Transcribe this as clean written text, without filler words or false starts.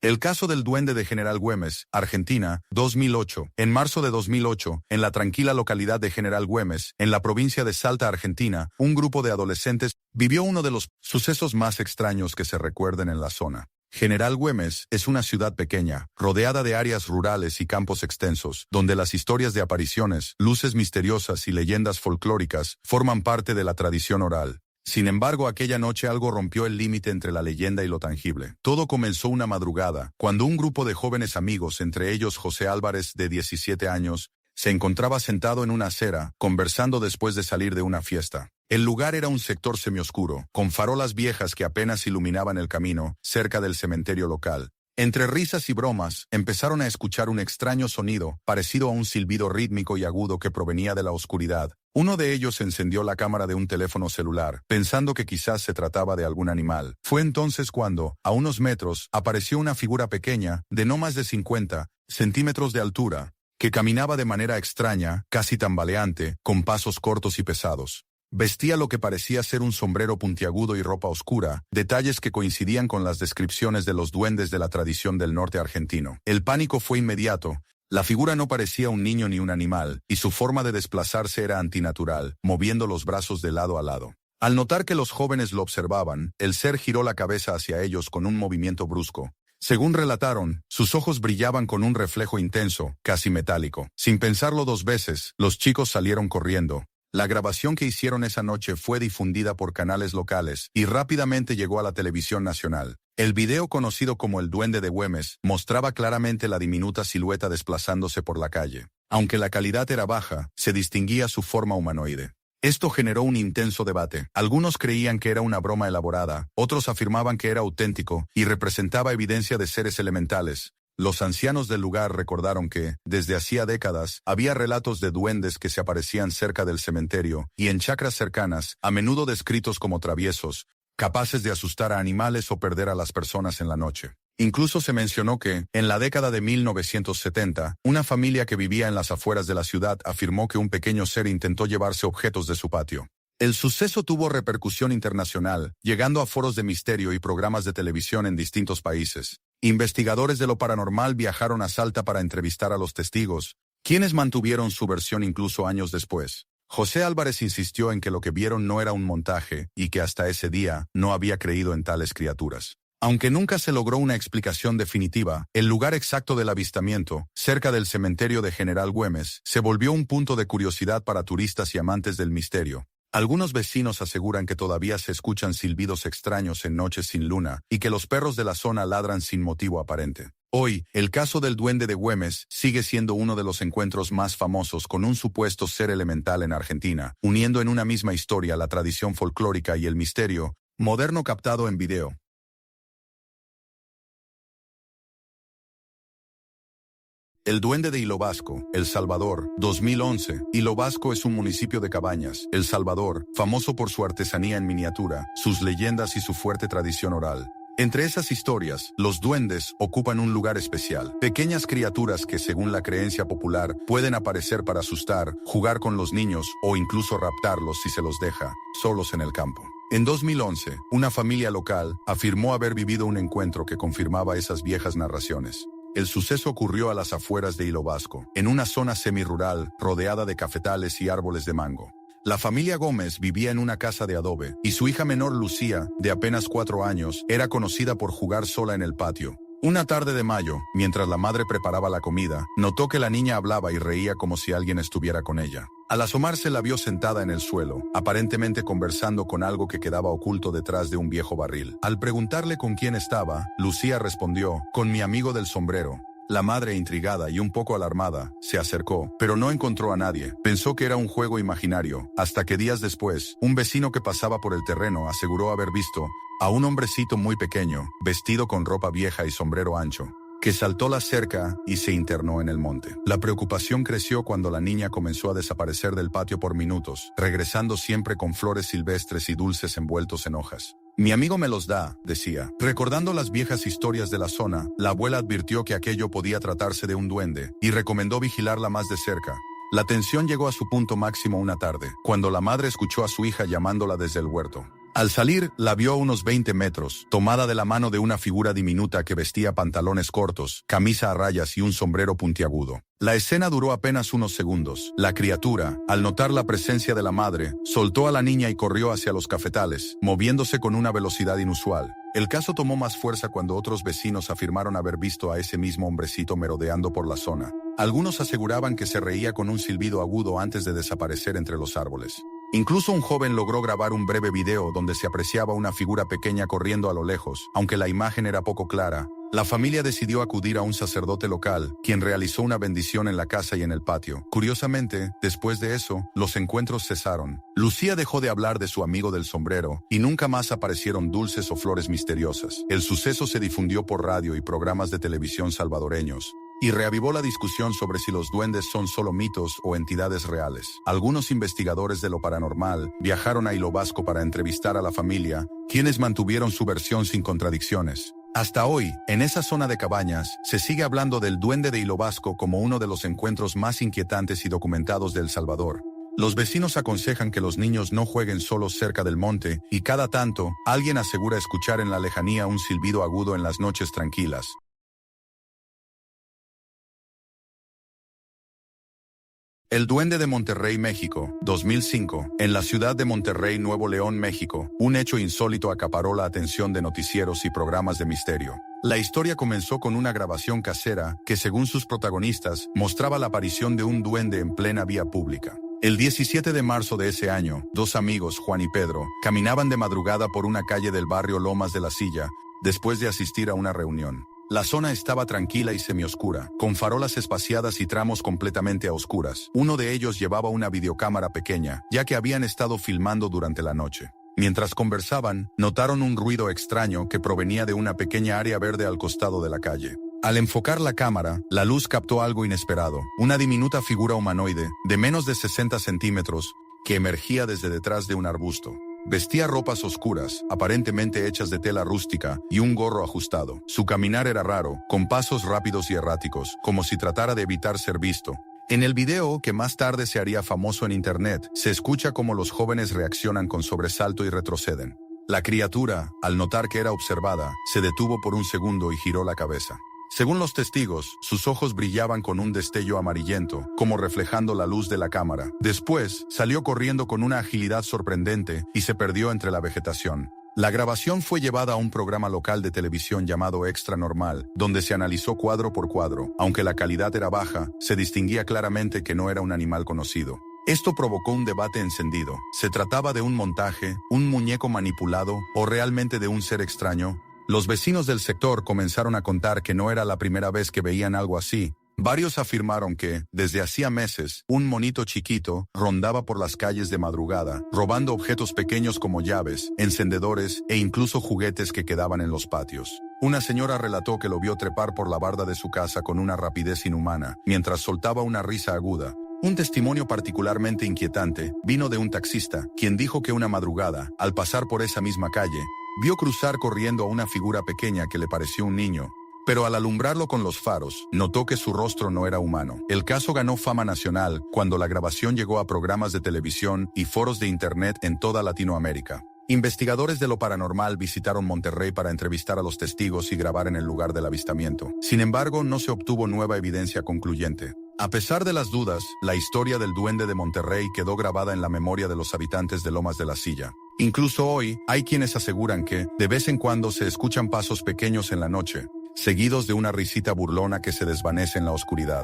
El caso del duende de General Güemes, Argentina, 2008. En marzo de 2008, en la tranquila localidad de General Güemes, en la provincia de Salta, Argentina, un grupo de adolescentes vivió uno de los sucesos más extraños que se recuerden en la zona. General Güemes es una ciudad pequeña, rodeada de áreas rurales y campos extensos, donde las historias de apariciones, luces misteriosas y leyendas folclóricas forman parte de la tradición oral. Sin embargo, aquella noche algo rompió el límite entre la leyenda y lo tangible. Todo comenzó una madrugada, cuando un grupo de jóvenes amigos, entre ellos José Álvarez, de 17 años, se encontraba sentado en una acera, conversando después de salir de una fiesta. El lugar era un sector semioscuro, con farolas viejas que apenas iluminaban el camino, cerca del cementerio local. Entre risas y bromas, empezaron a escuchar un extraño sonido, parecido a un silbido rítmico y agudo que provenía de la oscuridad. Uno de ellos encendió la cámara de un teléfono celular, pensando que quizás se trataba de algún animal. Fue entonces cuando, a unos metros, apareció una figura pequeña, de no más de 50 centímetros de altura, que caminaba de manera extraña, casi tambaleante, con pasos cortos y pesados. Vestía lo que parecía ser un sombrero puntiagudo y ropa oscura, detalles que coincidían con las descripciones de los duendes de la tradición del norte argentino. El pánico fue inmediato. La figura no parecía un niño ni un animal, y su forma de desplazarse era antinatural, moviendo los brazos de lado a lado. Al notar que los jóvenes lo observaban, el ser giró la cabeza hacia ellos con un movimiento brusco. Según relataron, sus ojos brillaban con un reflejo intenso, casi metálico. Sin pensarlo dos veces, los chicos salieron corriendo. La grabación que hicieron esa noche fue difundida por canales locales y rápidamente llegó a la televisión nacional. El video, conocido como El Duende de Güemes, mostraba claramente la diminuta silueta desplazándose por la calle. Aunque la calidad era baja, se distinguía su forma humanoide. Esto generó un intenso debate. Algunos creían que era una broma elaborada, otros afirmaban que era auténtico y representaba evidencia de seres elementales. Los ancianos del lugar recordaron que, desde hacía décadas, había relatos de duendes que se aparecían cerca del cementerio y en chacras cercanas, a menudo descritos como traviesos, capaces de asustar a animales o perder a las personas en la noche. Incluso se mencionó que, en la década de 1970, una familia que vivía en las afueras de la ciudad afirmó que un pequeño ser intentó llevarse objetos de su patio. El suceso tuvo repercusión internacional, llegando a foros de misterio y programas de televisión en distintos países. Investigadores de lo paranormal viajaron a Salta para entrevistar a los testigos, quienes mantuvieron su versión incluso años después. José Álvarez insistió en que lo que vieron no era un montaje y que hasta ese día no había creído en tales criaturas. Aunque nunca se logró una explicación definitiva, el lugar exacto del avistamiento, cerca del cementerio de General Güemes, se volvió un punto de curiosidad para turistas y amantes del misterio. Algunos vecinos aseguran que todavía se escuchan silbidos extraños en noches sin luna y que los perros de la zona ladran sin motivo aparente. Hoy, el caso del Duende de Güemes sigue siendo uno de los encuentros más famosos con un supuesto ser elemental en Argentina, uniendo en una misma historia la tradición folclórica y el misterio moderno captado en video. El Duende de Hilo Vasco, El Salvador, 2011. Hilo Vasco es un municipio de Cabañas, El Salvador, famoso por su artesanía en miniatura, sus leyendas y su fuerte tradición oral. Entre esas historias, los duendes ocupan un lugar especial. Pequeñas criaturas que, según la creencia popular, pueden aparecer para asustar, jugar con los niños o incluso raptarlos si se los deja, solos en el campo. En 2011, una familia local afirmó haber vivido un encuentro que confirmaba esas viejas narraciones. El suceso ocurrió a las afueras de Hilo Vasco, en una zona semirural rodeada de cafetales y árboles de mango. La familia Gómez vivía en una casa de adobe, y su hija menor Lucía, de apenas 4 años, era conocida por jugar sola en el patio. Una tarde de mayo, mientras la madre preparaba la comida, notó que la niña hablaba y reía como si alguien estuviera con ella. Al asomarse la vio sentada en el suelo, aparentemente conversando con algo que quedaba oculto detrás de un viejo barril. Al preguntarle con quién estaba, Lucía respondió, con mi amigo del sombrero. La madre, intrigada y un poco alarmada, se acercó, pero no encontró a nadie. Pensó que era un juego imaginario, hasta que días después, un vecino que pasaba por el terreno aseguró haber visto a un hombrecito muy pequeño, vestido con ropa vieja y sombrero ancho, que saltó la cerca y se internó en el monte. La preocupación creció cuando la niña comenzó a desaparecer del patio por minutos, regresando siempre con flores silvestres y dulces envueltos en hojas. Mi amigo me los da, decía. Recordando las viejas historias de la zona, la abuela advirtió que aquello podía tratarse de un duende y recomendó vigilarla más de cerca. La tensión llegó a su punto máximo una tarde, cuando la madre escuchó a su hija llamándola desde el huerto. Al salir, la vio a unos 20 metros, tomada de la mano de una figura diminuta que vestía pantalones cortos, camisa a rayas y un sombrero puntiagudo. La escena duró apenas unos segundos. La criatura, al notar la presencia de la madre, soltó a la niña y corrió hacia los cafetales, moviéndose con una velocidad inusual. El caso tomó más fuerza cuando otros vecinos afirmaron haber visto a ese mismo hombrecito merodeando por la zona. Algunos aseguraban que se reía con un silbido agudo antes de desaparecer entre los árboles. Incluso un joven logró grabar un breve video donde se apreciaba una figura pequeña corriendo a lo lejos, aunque la imagen era poco clara. La familia decidió acudir a un sacerdote local, quien realizó una bendición en la casa y en el patio. Curiosamente, después de eso, los encuentros cesaron. Lucía dejó de hablar de su amigo del sombrero, y nunca más aparecieron dulces o flores misteriosas. El suceso se difundió por radio y programas de televisión salvadoreños, y reavivó la discusión sobre si los duendes son solo mitos o entidades reales. Algunos investigadores de lo paranormal viajaron a Ilo Vasco para entrevistar a la familia, quienes mantuvieron su versión sin contradicciones. Hasta hoy, en esa zona de cabañas, se sigue hablando del duende de Ilo Vasco como uno de los encuentros más inquietantes y documentados de El Salvador. Los vecinos aconsejan que los niños no jueguen solos cerca del monte, y cada tanto, alguien asegura escuchar en la lejanía un silbido agudo en las noches tranquilas. El Duende de Monterrey, México, 2005. En la ciudad de Monterrey, Nuevo León, México, un hecho insólito acaparó la atención de noticieros y programas de misterio. La historia comenzó con una grabación casera que, según sus protagonistas, mostraba la aparición de un duende en plena vía pública. El 17 de marzo de ese año, dos amigos, Juan y Pedro, caminaban de madrugada por una calle del barrio Lomas de la Silla, después de asistir a una reunión. La zona estaba tranquila y semioscura, con farolas espaciadas y tramos completamente a oscuras. Uno de ellos llevaba una videocámara pequeña, ya que habían estado filmando durante la noche. Mientras conversaban, notaron un ruido extraño que provenía de una pequeña área verde al costado de la calle. Al enfocar la cámara, la luz captó algo inesperado, una diminuta figura humanoide, de menos de 60 centímetros, que emergía desde detrás de un arbusto. Vestía ropas oscuras, aparentemente hechas de tela rústica, y un gorro ajustado. Su caminar era raro, con pasos rápidos y erráticos, como si tratara de evitar ser visto. En el video, que más tarde se haría famoso en internet, se escucha cómo los jóvenes reaccionan con sobresalto y retroceden. La criatura, al notar que era observada, se detuvo por un segundo y giró la cabeza. Según los testigos, sus ojos brillaban con un destello amarillento, como reflejando la luz de la cámara. Después, salió corriendo con una agilidad sorprendente y se perdió entre la vegetación. La grabación fue llevada a un programa local de televisión llamado Extra Normal, donde se analizó cuadro por cuadro. Aunque la calidad era baja, se distinguía claramente que no era un animal conocido. Esto provocó un debate encendido. ¿Se trataba de un montaje, un muñeco manipulado o realmente de un ser extraño? Los vecinos del sector comenzaron a contar que no era la primera vez que veían algo así. Varios afirmaron que, desde hacía meses, un monito chiquito rondaba por las calles de madrugada, robando objetos pequeños como llaves, encendedores e incluso juguetes que quedaban en los patios. Una señora relató que lo vio trepar por la barda de su casa con una rapidez inhumana, mientras soltaba una risa aguda. Un testimonio particularmente inquietante vino de un taxista, quien dijo que una madrugada, al pasar por esa misma calle, vio cruzar corriendo a una figura pequeña que le pareció un niño, pero al alumbrarlo con los faros, notó que su rostro no era humano. El caso ganó fama nacional cuando la grabación llegó a programas de televisión y foros de internet en toda Latinoamérica. Investigadores de lo paranormal visitaron Monterrey para entrevistar a los testigos y grabar en el lugar del avistamiento. Sin embargo, no se obtuvo nueva evidencia concluyente. A pesar de las dudas, la historia del Duende de Monterrey quedó grabada en la memoria de los habitantes de Lomas de la Silla. Incluso hoy, hay quienes aseguran que, de vez en cuando se escuchan pasos pequeños en la noche, seguidos de una risita burlona que se desvanece en la oscuridad.